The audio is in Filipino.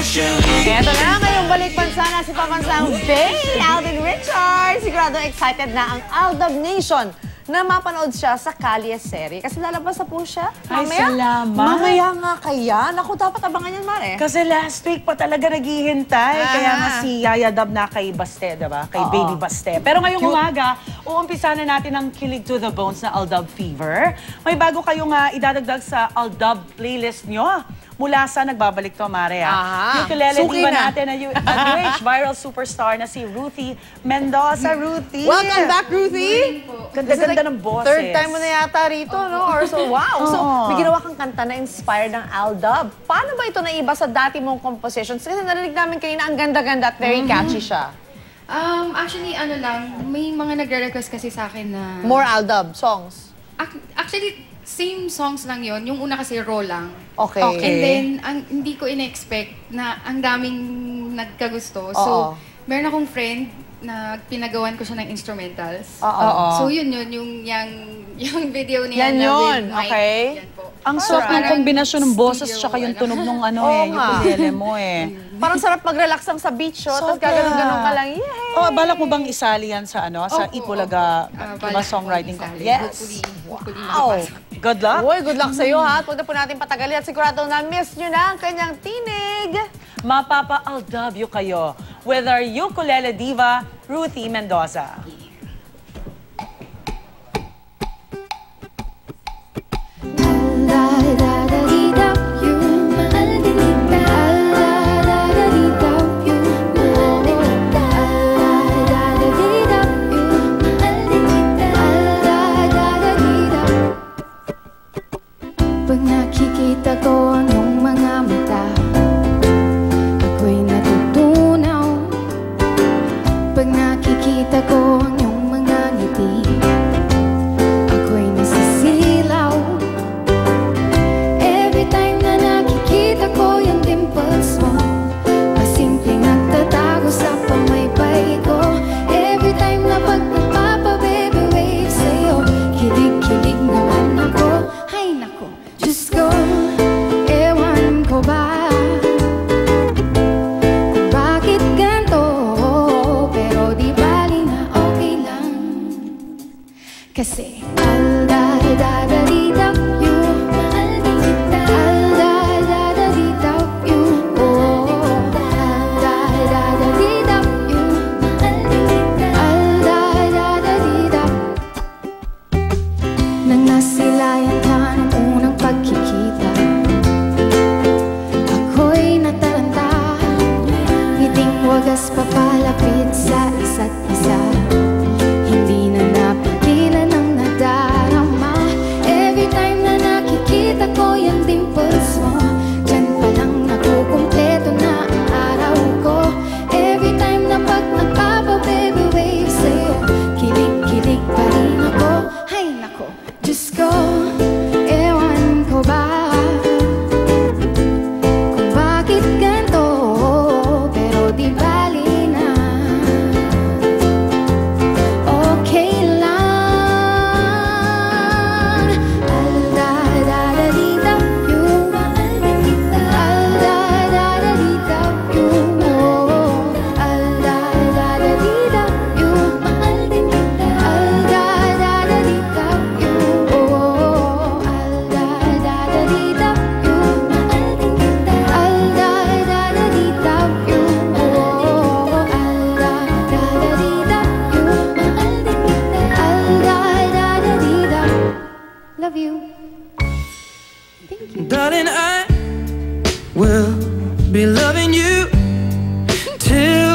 Eto na, ngayong balik bansa na si Pamansang Bae, Alden Richards. Sigurado excited na ang Aldab Nation na mapanood siya sa Kalye serie. Kasi lalabas na po siya. Ay, Mamaya, salamat. mamaya nga kaya. Naku, dapat abangan yan, Mare. Kasi last week pa talaga naghihintay. Kaya nga si Yaya Dab na kay Baste, diba? Kay Baby Baste. Pero ngayong umaga, uumpisa na natin ang Kilig to the Bones na Aldab Fever. May bago kayong idadagdag sa Aldab playlist nyo. Mula sa nagbabalik to, Mare. Yung ukulele diva natin na UH viral superstar na si Ruthie Mendoza. Ruthie! Welcome back, Ruthie! Ganda-ganda ng boses. Third time mo na yata rito, no? Or so, wow! So, may ginawa kang kanta na inspired ng Aldab. Paano ba ito naiba sa dati mong compositions? Kasi narinig namin kanina ang ganda-ganda at very catchy siya. Actually, ano lang, may mga nagre-request kasi sa akin na... More Aldab songs. Actually, same songs lang yon. Yung una kasi raw lang. Okay. And then, hindi ko in-expect na ang daming nagkagusto. So, meron akong friend na pinagawan ko siya ng instrumentals. So, yun, yung video niya na with Mike. Okay. Yan po. Ang sarap ng kombinasyon ng boses tsaka yung tunog ng ukulele mo Parang sarap mag-relax lang sa beach, tapos gaganon-ganon ka lang. Yay! Balak mo bang isali yan sa sa Itbulaga songwriting contest? Yes! Wow! Good luck! Uy, good luck sa'yo, ha? Huwag na po natin patagalin at sigurado na-miss nyo na ang kanyang tinig. Mapapa-Aldab kayo with our ukulele diva, Ruthie Mendoza. Pag nakikita ko ang iyong mga mata, ako'y natutunaw. Pag nakikita ko ang iyong mga ngiti, ako'y nasisilaw. Every time na nakikita ko yung dimples mo, pasimpleng nagtatago sa pamaypay ko. Every time na pag nagpapa-baby wave sa'yo, kilig-kilig naman ako. Ay nako, Diyos ko, ewan ko ba kung bakit ganito, pero di bali na okay lang. Kasi al-da-da-da-di-da you, mahal din kita. Al-da-da-da-di-da you, oh, al-da-da-da-di-da you, mahal din kita. Al-da-da-da-di-da. Nang nasilayan ka ng unang pagkikita, ako'y nataranta. Ngiting wagas papalapit sa isa't isa, hindi na napigilan ang nadarama. Every time na nakikita ko yung dimples mo, dyan palang nakukumpleto na ang araw ko. Every time na pag nagpapa-baby wave sa'yo, kilig-kilig pa rin ako. Ay nako, Diyos ko, ewan ko ba kung bakit ganito, pero di bali na. Okay lang. Al-da-da-da-di-da you, mahal din kita. Al-da-da-da-di-da you, oh, al-da-da-da-di-da you, mahal din kita. Al-da-da-da-di-da you, oh, al-da-da-da-di-da you, mahal din kita. Al-da-da-da-di-da you, oh, al-da-da-da-di-da you, mahal din kita. Al-da-da-da-di-da. Love you. Thank you. Darling, I will be loving you till